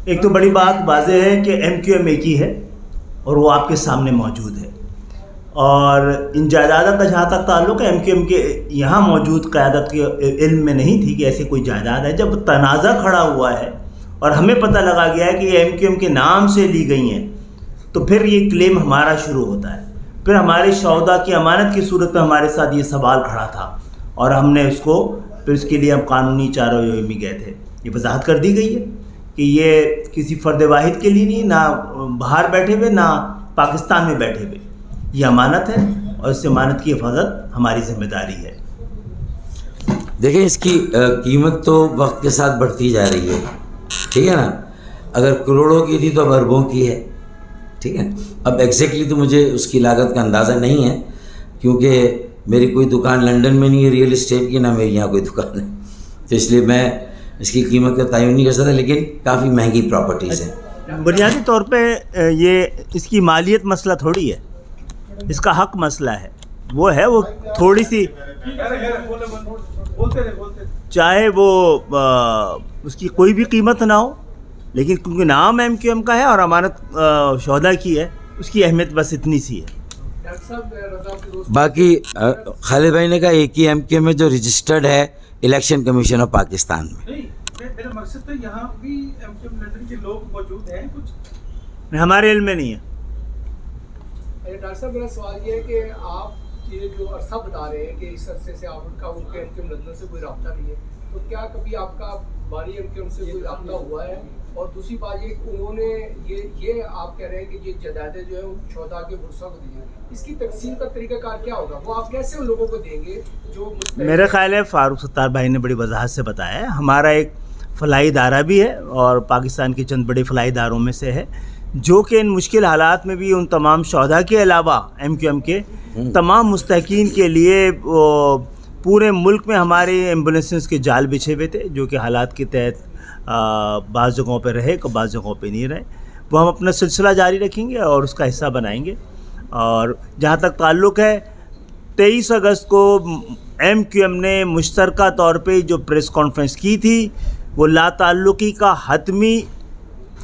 ایک تو بڑی بات واضح ہے کہ ایم کیو ایم ایک ہی ہے اور وہ آپ کے سامنے موجود ہے، اور ان جائیداد کا جہاں تک تعلق ہے، ایم کیو ایم کے یہاں موجود قیادت کے علم میں نہیں تھی کہ ایسی کوئی جائیداد ہے۔ جب تنازع کھڑا ہوا ہے اور ہمیں پتہ لگا گیا ہے کہ یہ ایم کیو ایم کے نام سے لی گئی ہیں، تو پھر یہ کلیم ہمارا شروع ہوتا ہے۔ پھر ہمارے شہداء کی امانت کی صورت میں ہمارے ساتھ یہ سوال کھڑا تھا، اور ہم نے اس کو پھر اس کے لیے ہم قانونی چارہ میں گئے تھے۔ یہ وضاحت کر دی گئی ہے کہ یہ کسی فرد واحد کے لیے نہیں، نہ باہر بیٹھے ہوئے نہ پاکستان میں بیٹھے ہوئے، یہ امانت ہے اور اس امانت کی حفاظت ہماری ذمہ داری ہے۔ دیکھیں، اس کی قیمت تو وقت کے ساتھ بڑھتی جا رہی ہے، ٹھیک ہے نا۔ اگر کروڑوں کی تھی تو اب اربوں کی ہے، ٹھیک ہے۔ اب ایگزیکٹلی تو مجھے اس کی لاگت کا اندازہ نہیں ہے، کیونکہ میری کوئی دکان لنڈن میں نہیں ہے ریئل اسٹیٹ کی، نہ میری یہاں کوئی دکان ہے، تو اس لیے میں اس کی قیمت کا تعین نہیں کر سکتا، لیکن کافی مہنگی پراپرٹیز ہیں۔ بنیادی طور پہ یہ اس کی مالیت مسئلہ تھوڑی ہے، اس کا حق مسئلہ ہے۔ وہ ہے وہ تھوڑی سی، چاہے وہ اس کی کوئی بھی قیمت نہ ہو، لیکن کیونکہ نام ایم کیو ایم کا ہے اور امانت شہداء کی ہے، اس کی اہمیت بس اتنی سی ہے۔ باقی خالد بھائی نے کہا ایک ہی ایم کیو ایم ہے جو رجسٹرڈ ہے الیکشن کمیشن آف پاکستان میں۔ میرا مقصد تو یہاں بھی ایم کیو ایم لنڈن کے لوگ موجود ہیں کچھ؟ ہمارے علم میں نہیں ہے۔ ڈاکٹر صاحب، میرا سوال یہ ہے کہ آپ یہ جو عرصہ بتا رہے ہیں کہ اس عرصے سے آپ کا ان کے ایم کیو ایم لندن سے کوئی رابطہ نہیں ہے، تو کیا کبھی آپ کا باری ایم کیو ایم سے کوئی رابطہ ہوا ہے؟ اور دوسری بات یہ کہ انہوں نے یہ آپ کہہ رہے ہیں کہ یہ جائیدادیں جو ہیں شہداء کے ورثاء کو دی ہیں، اس کی تقسیم کا طریقہ کار کیا ہوگا؟ وہ آپ کیسے ان لوگوں کو دیں گے جو میرے خیال ہے فاروق ستار بھائی نے بڑی وضاحت سے بتایا ہے۔ ہمارا ایک فلاحی ادارہ بھی ہے اور پاکستان کے چند بڑے فلاحی اداروں میں سے ہے، جو کہ ان مشکل حالات میں بھی ان تمام شہداء کے علاوہ ایم کیو ایم کے تمام مستحقین کے لیے پورے ملک میں ہمارے ایمبولینسز کے جال بچھے ہوئے تھے، جو کہ حالات کے تحت بعض جگہوں پہ رہے، بعض جگہوں پہ نہیں رہے۔ وہ ہم اپنا سلسلہ جاری رکھیں گے اور اس کا حصہ بنائیں گے۔ اور جہاں تک تعلق ہے، 23 اگست کو ایم کیو ایم نے مشترکہ طور پہ جو پریس کانفرنس کی تھی، وہ لا تعلقی کا حتمی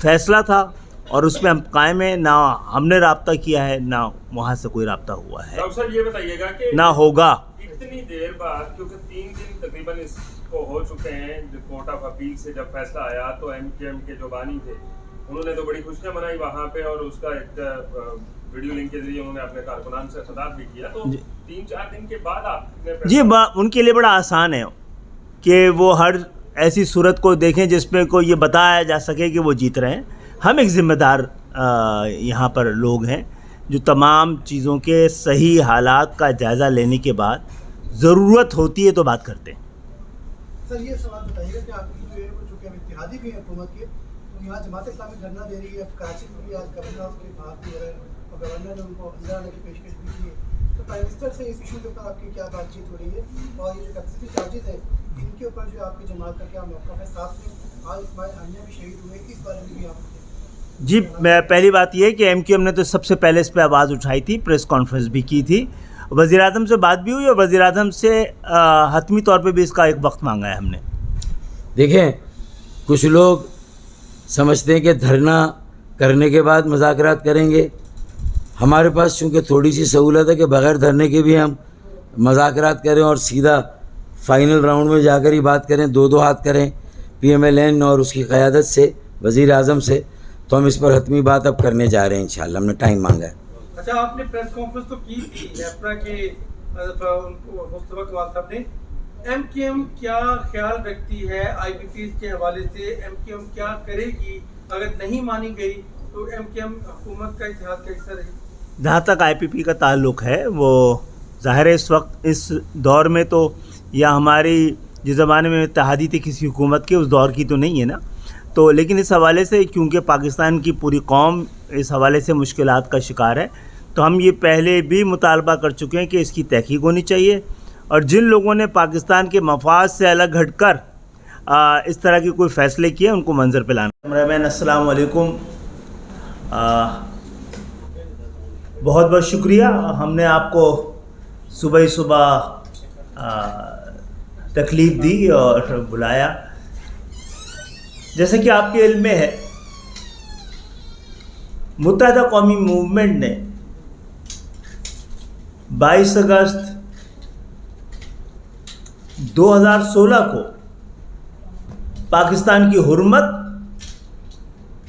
فیصلہ تھا، اور اس میں ہم قائم ہیں۔ نہ ہم نے رابطہ کیا ہے، نہ وہاں سے کوئی رابطہ ہوا ہے، ڈاکٹر صاحب یہ بتائیے گا کہ نہ ہوگا۔ اتنی دیر بعد، کیونکہ 3 دن تقریباً اس کو ہو چکے ہیں، جو کورٹ آف اپیل سے جب فیصلہ آیا تو ایم کیو ایم کے جو بانی تھے انہوں نے تو بڑی خوشیاں منائی وہاں پہ، اور اس کا ایک ویڈیو لنک کے ذریعے انہوں نے اپنے کارکنان سے خطاب بھی کیا، تو 3-4 دن کے بعد آپ نے جی ان کے لیے بڑا آسان ہے کہ وہ ہر ایسی صورت کو دیکھیں جس میں کو یہ بتایا جا سکے کہ وہ جیت رہے ہیں۔ ہم ایک ذمہ دار یہاں پر لوگ ہیں جو تمام چیزوں کے صحیح حالات کا جائزہ لینے کے بعد ضرورت ہوتی ہے تو بات کرتے ہیں۔ سر، یہ سوال بتائیے گا کہ آپ کی جو ہے وہ چونکہ اتحادی بھی ہیں حکومت کے، تو یہاں جماعت اسلامی دھرنا دے رہی ہے، کراچی میں بھی آج گورنر ہاؤس کے باہر بھی ہے اور گورنر نے ان کو اندر آنے کی پیشکش بھی کی ہے، تو پرائم منسٹر سے اس ایشو کے اوپر آپ کی کیا بات چیت ہو رہی ہے؟ اور یہ جو کیپیسٹی چارجز ہیں ان کے اوپر جو آپ کی جماعت کا کیا موقف ہے؟ ساتھ میں آج اسماعیل ہانیہ بھی شہید ہوئے، اس بارے میں بھی آپ جی، میں پہلی بات یہ ہے کہ ایم کیو ایم نے تو سب سے پہلے اس پہ آواز اٹھائی تھی، پریس کانفرنس بھی کی تھی، وزیر اعظم سے بات بھی ہوئی، اور وزیر اعظم سے حتمی طور پہ بھی اس کا ایک وقت مانگا ہے ہم نے۔ دیکھیں، کچھ لوگ سمجھتے ہیں کہ دھرنا کرنے کے بعد مذاکرات کریں گے۔ ہمارے پاس چونکہ تھوڑی سی سہولت ہے کہ بغیر دھرنے کے بھی ہم مذاکرات کریں اور سیدھا فائنل راؤنڈ میں جا کر ہی بات کریں، 2 ہاتھ کریں پی ایم ایل این اور اس کی قیادت سے، وزیر اعظم سے، تو ہم اس پر حتمی بات اب کرنے جا رہے ہیں انشاءاللہ، ہم نے ٹائم مانگا ہے۔ اچھا، آپ نے پریس کانفرنس تو کی تھی نیپرا کے مصطفیٰ کمال صاحب نے، ایم کیو ایم کیا خیال رکھتی ہے آئی پی پیز کے حوالے سے؟ ایم کیو ایم کیا کرے گی اگر نہیں مانی گئی تو ایم کیو ایم حکومت کا اتحاد کا حصہ رہے گی؟ جہاں تک آئی پی پی کا تعلق ہے، وہ ظاہر ہے اس وقت اس دور میں تو، یا ہماری جس زمانے میں اتحادی تھی کسی حکومت کے، اس دور کی تو نہیں ہے نا، تو لیکن اس حوالے سے کیونکہ پاکستان کی پوری قوم اس حوالے سے مشکلات کا شکار ہے، تو ہم یہ پہلے بھی مطالبہ کر چکے ہیں کہ اس کی تحقیق ہونی چاہیے، اور جن لوگوں نے پاکستان کے مفاد سے الگ ہٹ کر اس طرح کی کوئی فیصلے کیے ان کو منظر پہ لانا۔ کیمرہ السلام علیکم، بہت بہت شکریہ، ہم نے آپ کو صبح تکلیف دی اور بلایا۔ جیسے کہ آپ کے علم میں ہے، متحدہ قومی موومنٹ نے 22 اگست 2016 کو پاکستان کی حرمت،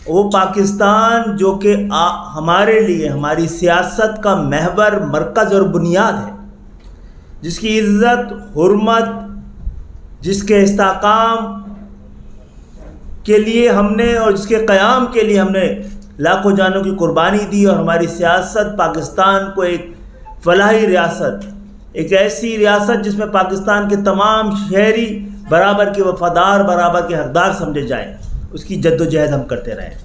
وہ پاکستان جو کہ ہمارے لیے ہماری سیاست کا محور، مرکز اور بنیاد ہے، جس کی عزت، حرمت، جس کے استحکام کے لیے ہم نے اور جس کے قیام کے لیے ہم نے لاکھوں جانوں کی قربانی دی، اور ہماری سیاست پاکستان کو ایک فلاحی ریاست، ایک ایسی ریاست جس میں پاکستان کے تمام شہری برابر کے وفادار، برابر کے حقدار سمجھے جائیں، اس کی جد و جہد ہم کرتے رہے.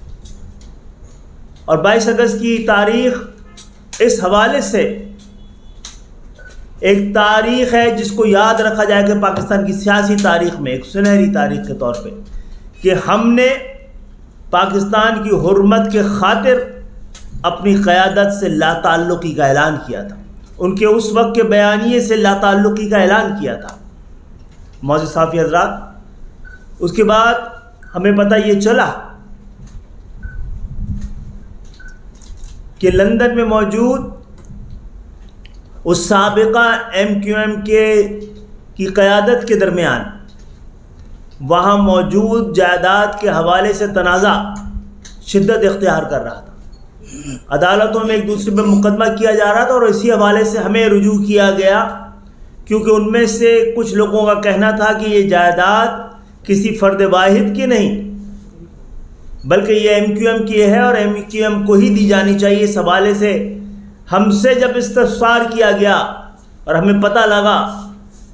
اور 22 اگست کی تاریخ اس حوالے سے ایک تاریخ ہے جس کو یاد رکھا جائے کہ پاکستان کی سیاسی تاریخ میں ایک سنہری تاریخ کے طور پہ، کہ ہم نے پاکستان کی حرمت کے خاطر اپنی قیادت سے لا تعلقی کا اعلان کیا تھا، ان کے اس وقت کے بیانیے سے لا تعلقی کا اعلان کیا تھا. معزز صحافی حضرات، اس کے بعد ہمیں پتہ یہ چلا کہ لندن میں موجود اس سابقہ MQM کی قیادت کے درمیان وہاں موجود جائیداد کے حوالے سے تنازع شدت اختیار کر رہا تھا. عدالتوں میں ایک دوسرے پہ مقدمہ کیا جا رہا تھا، اور اسی حوالے سے ہمیں رجوع کیا گیا، کیونکہ ان میں سے کچھ لوگوں کا کہنا تھا کہ یہ جائیداد کسی فرد واحد کی نہیں بلکہ یہ MQM کی ہے اور MQM کو ہی دی جانی چاہیے. اس حوالے سے ہم سے جب استفسار کیا گیا اور ہمیں پتہ لگا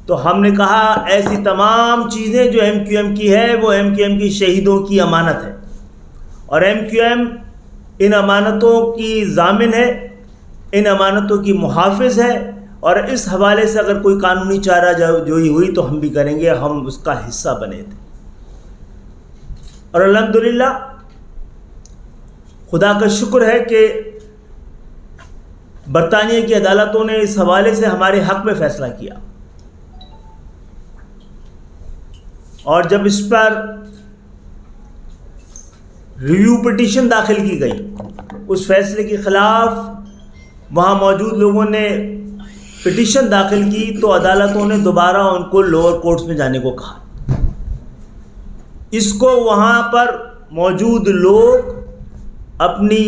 تو ہم نے کہا ایسی تمام چیزیں جو MQM کی ہے وہ MQM کی شہیدوں کی امانت ہے، اور MQM ان امانتوں کی ضامن ہے، ان امانتوں کی محافظ ہے، اور اس حوالے سے اگر کوئی قانونی چارہ جوئی ہوئی تو ہم بھی کریں گے. ہم اس کا حصہ بنے تھے، اور الحمدللہ خدا کا شکر ہے کہ برطانیہ کی عدالتوں نے اس حوالے سے ہمارے حق میں فیصلہ کیا، اور جب اس پر ریویو پٹیشن داخل کی گئی اس فیصلے کے خلاف، وہاں موجود لوگوں نے پٹیشن داخل کی تو عدالتوں نے دوبارہ ان کو لوور کورٹس میں جانے کو کہا. اس کو وہاں پر موجود لوگ اپنی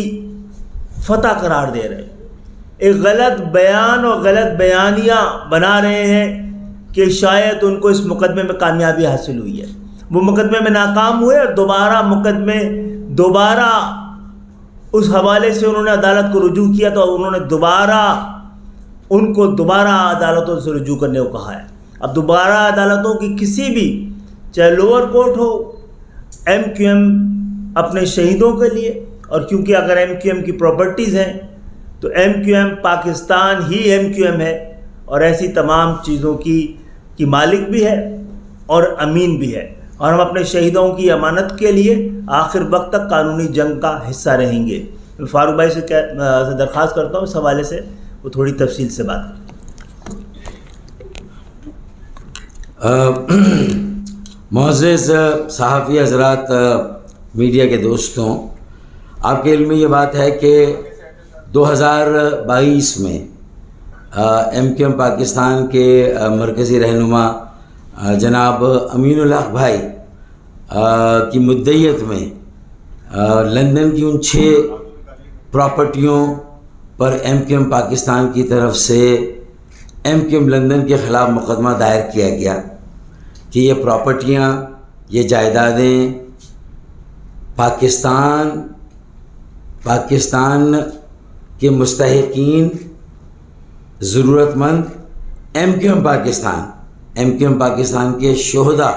فتح قرار دے رہے ہیں، ایک غلط بیان اور غلط بیانیہ بنا رہے ہیں کہ شاید ان کو اس مقدمے میں کامیابی حاصل ہوئی ہے. وہ مقدمے میں ناکام ہوئے اور دوبارہ اس حوالے سے انہوں نے عدالت کو رجوع کیا تو انہوں نے دوبارہ عدالتوں سے رجوع کرنے کو کہا ہے. اب دوبارہ عدالتوں کی کسی بھی، چاہے لوور کورٹ ہو، MQM اپنے شہیدوں کے لیے، اور کیونکہ اگر MQM کی پراپرٹیز ہیں تو MQM پاکستان ہی MQM ہے، اور ایسی تمام چیزوں کی مالک بھی ہے اور امین بھی ہے، اور ہم اپنے شہیدوں کی امانت کے لیے آخر وقت تک قانونی جنگ کا حصہ رہیں گے. میں فاروق بھائی سے درخواست کرتا ہوں اس حوالے سے وہ تھوڑی تفصیل سے بات کریں. معزز صحافی حضرات، میڈیا کے دوستوں، آپ کے علم میں یہ بات ہے کہ 2022 میں MQM پاکستان کے مرکزی رہنما جناب امین الحق بھائی کی مدعیت میں لندن کی ان 6 پراپرٹیوں پر MQM پاکستان کی طرف سے MQM لندن کے خلاف مقدمہ دائر کیا گیا کہ یہ پراپرٹیاں، یہ جائیدادیں پاکستان کے مستحقین، ضرورت مند MQM پاکستان کے شہداء،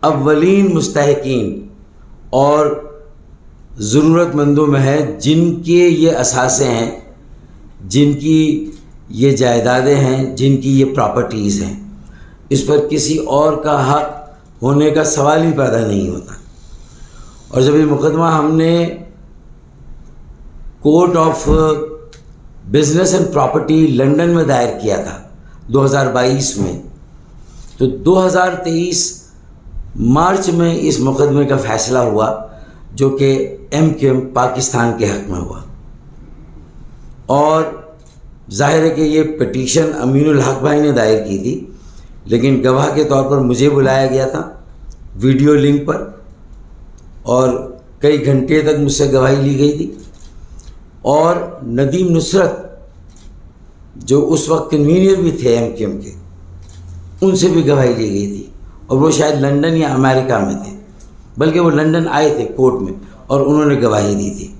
اولین مستحقین اور ضرورت مندوں میں ہے، جن کے یہ اثاثے ہیں، جن کی یہ جائیدادیں ہیں، جن کی یہ پراپرٹیز ہیں. اس پر کسی اور کا حق ہونے کا سوال ہی پیدا نہیں ہوتا. اور جب یہ مقدمہ ہم نے court of business and property London میں دائر کیا تھا 2022 میں، تو 2023 مارچ میں اس مقدمے کا فیصلہ ہوا جو کہ MQM پاکستان کے حق میں ہوا، اور ظاہر ہے کہ یہ پٹیشن امین الحق بھائی نے دائر کی تھی، لیکن گواہ کے طور پر مجھے بلایا گیا تھا ویڈیو لنک پر، اور کئی گھنٹے تک مجھ سے گواہی لی گئی تھی، اور ندیم نصرت جو اس وقت کنوینئر بھی تھے MQM کے، ان سے بھی گواہی لی گئی تھی، اور وہ شاید لندن یا امریکہ میں تھے، بلکہ وہ لندن آئے تھے کورٹ میں اور انہوں نے گواہی دی تھی۔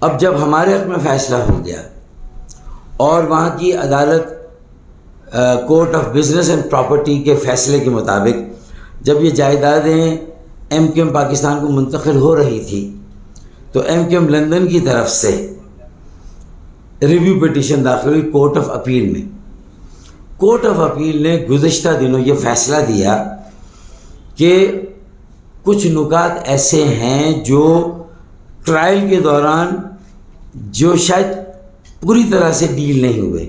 اب جب ہمارے حق میں فیصلہ ہو گیا اور وہاں کی عدالت court of business and property کے فیصلے کے مطابق جب یہ جائیدادیں MQM پاکستان کو منتقل ہو رہی تھی تو MQM لندن کی طرف سے ریویو پٹیشن داخل ہوئی کورٹ آف اپیل میں۔ کورٹ آف اپیل نے گزشتہ دنوں یہ فیصلہ دیا کہ کچھ نکات ایسے ہیں جو ٹرائل کے دوران جو شاید پوری طرح سے ڈیل نہیں ہوئے،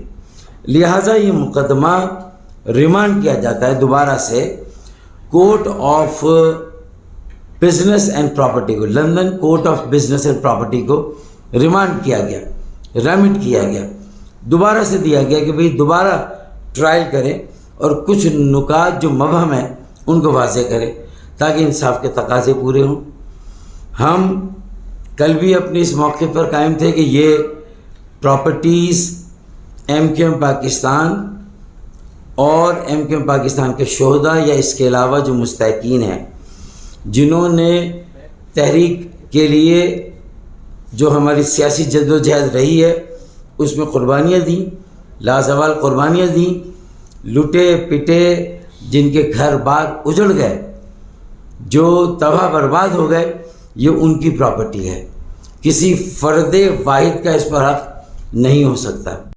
لہٰذا یہ مقدمہ ریمانڈ کیا جاتا ہے دوبارہ سے court of business and property کو، London court of business and property کو ریمانڈ کیا گیا، ریمٹ کیا گیا، دوبارہ سے دیا گیا کہ بھئی دوبارہ ٹرائل کریں اور کچھ نکات جو مبہم ہیں ان کو واضح کریں تاکہ انصاف کے تقاضے پورے ہوں۔ ہم کل بھی اپنے اس موقع پر قائم تھے کہ یہ پراپرٹیز MQM پاکستان اور MQM پاکستان کے شہداء یا اس کے علاوہ جو مستحقین ہیں جنہوں نے تحریک کے لیے جو ہماری سیاسی جدوجہد رہی ہے اس میں قربانیاں دیں، لازوال قربانیاں دیں، لٹے پٹے جن کے گھر بار اجڑ گئے، جو تباہ برباد ہو گئے، یہ ان کی پراپرٹی ہے، کسی فرد واحد کا اس پر حق نہیں ہو سکتا۔